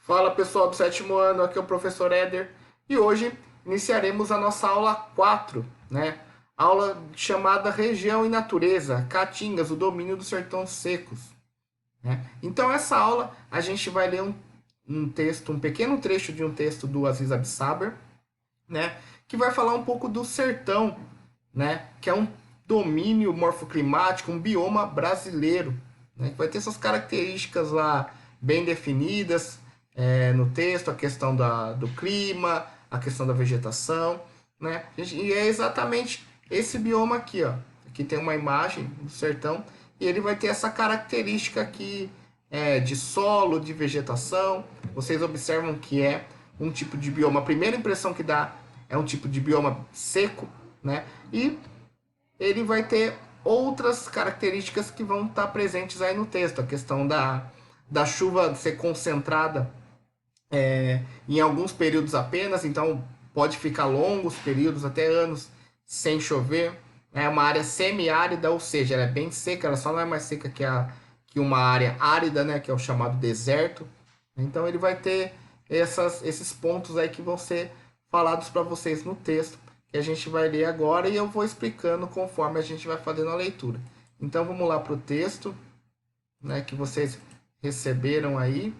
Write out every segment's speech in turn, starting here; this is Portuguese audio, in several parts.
Fala pessoal do sétimo ano, aqui é o professor Éder e hoje iniciaremos a nossa aula 4, né? Aula chamada Região e Natureza, Caatingas, o domínio dos sertões secos, né? Então essa aula a gente vai ler um texto, um pequeno trecho de um texto do Aziz Absaber, né? Que vai falar um pouco do sertão, né? Que é um domínio morfoclimático, um bioma brasileiro, né? Que vai ter suas características lá bem definidas no texto, a questão do clima, a questão da vegetação, né? E é exatamente esse bioma aqui, ó. Aqui tem uma imagem do sertão e ele vai ter essa característica aqui de solo, de vegetação. Vocês observam que é um tipo de bioma. A primeira impressão que dá é um tipo de bioma seco, né? E ele vai ter outras características que vão estar presentes aí no texto. A questão da chuva ser concentrada em alguns períodos apenas, então pode ficar longos períodos, até anos, sem chover. É uma área semiárida, ou seja, ela é bem seca, ela só não é mais seca que uma área árida, né, que é o chamado deserto. Então ele vai ter esses pontos aí que vão ser falados para vocês no texto, que a gente vai ler agora e eu vou explicando conforme a gente vai fazendo a leitura. Então vamos lá para o texto, né, que vocês receberam aí.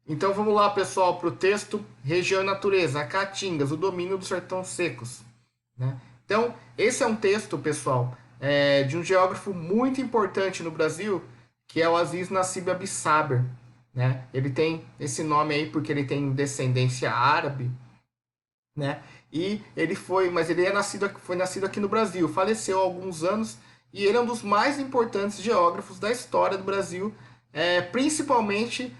Então vamos lá, pessoal, para o texto Região e Natureza, a Caatingas, o domínio dos sertões secos, né? Então, esse é um texto, pessoal, de um geógrafo muito importante no Brasil, que é o Aziz Nassib Absaber, né? Ele tem esse nome aí porque ele tem descendência árabe, né? E mas ele foi nascido aqui no Brasil, faleceu há alguns anos e ele é um dos mais importantes geógrafos da história do Brasil, principalmente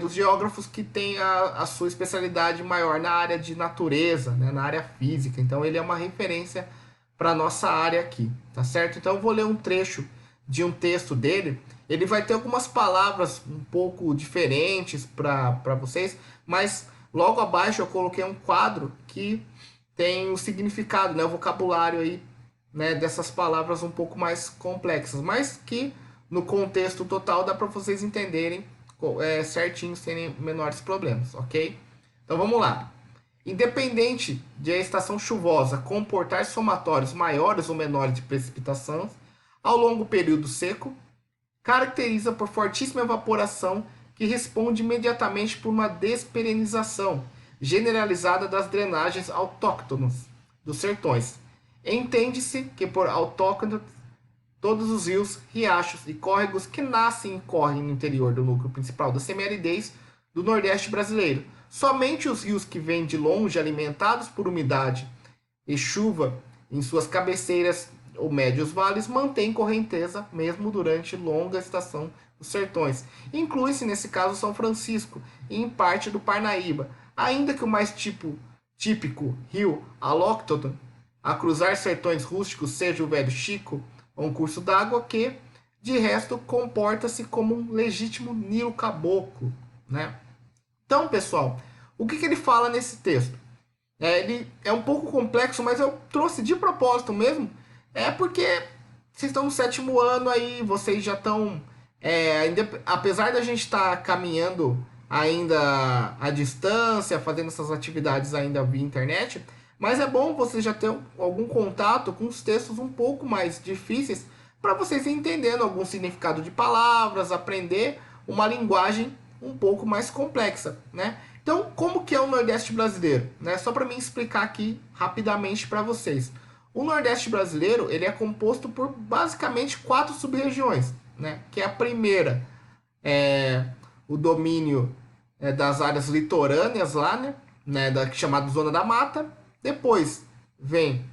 dos geógrafos que têm a sua especialidade maior na área de natureza, né, na área física. Então ele é uma referência para a nossa área aqui, tá certo? Então eu vou ler um trecho de um texto dele. Ele vai ter algumas palavras um pouco diferentes para vocês, mas logo abaixo eu coloquei um quadro que tem o significado, né, o vocabulário aí, né, dessas palavras um pouco mais complexas, mas que no contexto total dá para vocês entenderem certinho, sem menores problemas, ok? Então vamos lá. Independente de a estação chuvosa comportar somatórios maiores ou menores de precipitação ao longo período seco, caracteriza por fortíssima evaporação que responde imediatamente por uma desperenização generalizada das drenagens autóctonas dos sertões. Entende-se que por autóctonas todos os rios, riachos e córregos que nascem e correm no interior do núcleo principal da semiaridez do Nordeste brasileiro. Somente os rios que vêm de longe, alimentados por umidade e chuva em suas cabeceiras ou médios vales, mantêm correnteza mesmo durante longa estação dos sertões. Inclui-se nesse caso São Francisco e em parte do Parnaíba, ainda que o mais típico rio alóctone a cruzar sertões rústicos seja o Velho Chico, um curso d'água que, de resto, comporta-se como um legítimo Nilo caboclo, né? Então, pessoal, o que ele fala nesse texto? Ele é um pouco complexo, mas eu trouxe de propósito mesmo, porque vocês estão no sétimo ano aí, vocês já estão, apesar da gente estar caminhando ainda à distância, fazendo essas atividades ainda via internet, mas é bom você já ter algum contato com os textos um pouco mais difíceis para vocês entendendo algum significado de palavras, aprender uma linguagem um pouco mais complexa, né? Então, como que é o Nordeste brasileiro? Né? Só para mim explicar aqui rapidamente para vocês. O Nordeste brasileiro ele é composto por basicamente 4 sub-regiões, né? Que é a primeira, o domínio das áreas litorâneas lá, né? Chamada Zona da Mata. Depois vem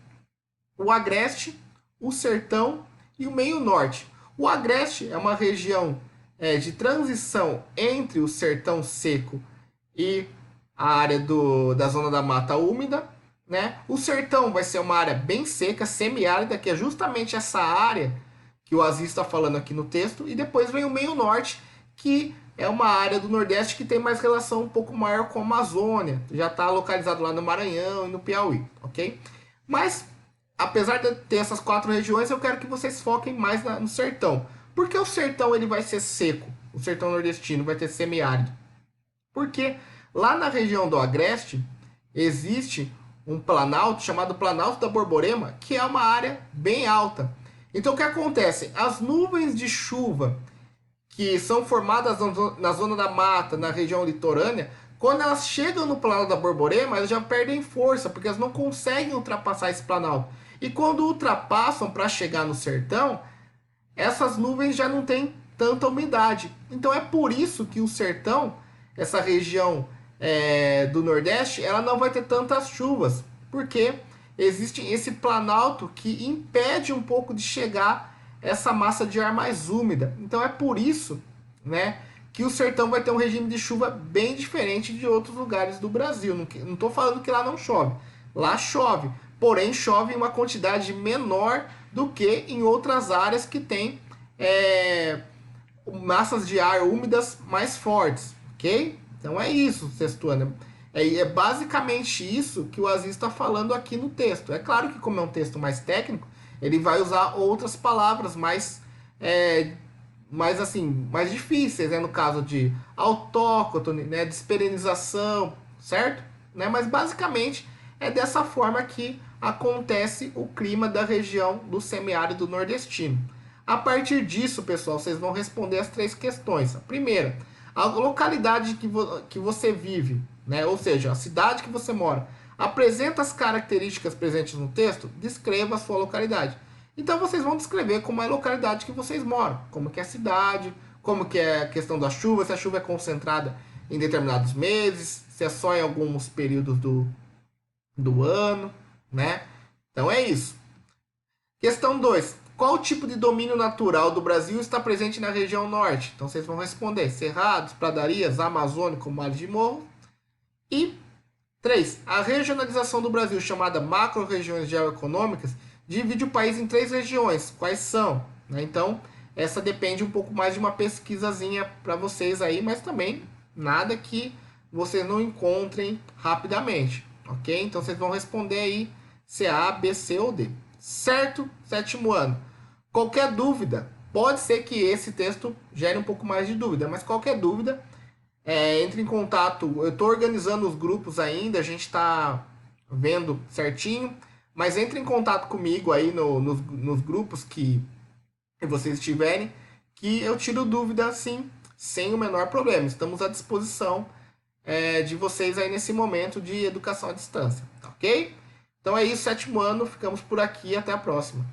o Agreste, o Sertão e o Meio Norte. O Agreste é uma região de transição entre o sertão seco e a área da Zona da Mata Úmida, né? O Sertão vai ser uma área bem seca, semiárida, que é justamente essa área que o Aziz está falando aqui no texto. E depois vem o Meio Norte, que é uma área do Nordeste que tem mais relação um pouco maior com a Amazônia. Já está localizado lá no Maranhão e no Piauí, ok? Mas, apesar de ter essas 4 regiões, eu quero que vocês foquem mais no sertão. Porque o sertão ele vai ser seco. O sertão nordestino vai ter semiárido, Porque lá na região do Agreste existe um planalto chamado Planalto da Borborema, que é uma área bem alta. Então o que acontece? As nuvens de chuva que são formadas na zona da mata, na região litorânea, quando elas chegam no Planalto da Borborema, elas já perdem força, porque elas não conseguem ultrapassar esse planalto. E quando ultrapassam para chegar no sertão, essas nuvens já não têm tanta umidade. Então é por isso que o sertão, essa região do Nordeste, ela não vai ter tantas chuvas, porque existe esse planalto que impede um pouco de chegar essa massa de ar mais úmida. Então é por isso, né, que o sertão vai ter um regime de chuva bem diferente de outros lugares do Brasil. Não estou falando que lá não chove. Lá chove, porém chove em uma quantidade menor do que em outras áreas que tem massas de ar úmidas mais fortes, ok? Então é isso, sexto ano. É basicamente isso que o Aziz está falando aqui no texto. É claro que como é um texto mais técnico, ele vai usar outras palavras mais difíceis, né? No caso de autóctone, né? De esperenização, certo? Né? Mas basicamente é dessa forma que acontece o clima da região do semiárido nordestino. A partir disso, pessoal, vocês vão responder as 3 questões. A primeira, a localidade que você vive, né? Ou seja, a cidade que você mora, apresenta as características presentes no texto? Descreva a sua localidade. Então vocês vão descrever como é a localidade que vocês moram, como que é a cidade, como que é a questão da chuva, se a chuva é concentrada em determinados meses, se é só em alguns períodos do ano, né? Então é isso. Questão 2. Qual tipo de domínio natural do Brasil está presente na região norte? Então vocês vão responder: cerrados, pradarias, amazônico, mares de morro. E 3. A regionalização do Brasil, chamada macro-regiões geoeconômicas, divide o país em 3 regiões. Quais são? Então, essa depende um pouco mais de uma pesquisazinha para vocês aí, mas também nada que vocês não encontrem rapidamente, ok? Então, vocês vão responder aí se é A, B, C ou D. Certo? 7º ano. Qualquer dúvida, pode ser que esse texto gere um pouco mais de dúvida, mas qualquer dúvida, entre em contato. Eu estou organizando os grupos ainda, a gente está vendo certinho, mas entre em contato comigo aí nos grupos que vocês tiverem, que eu tiro dúvida sim, sem o menor problema. Estamos à disposição de vocês aí nesse momento de educação à distância, tá ok? Então é isso, 7º ano, ficamos por aqui, até a próxima.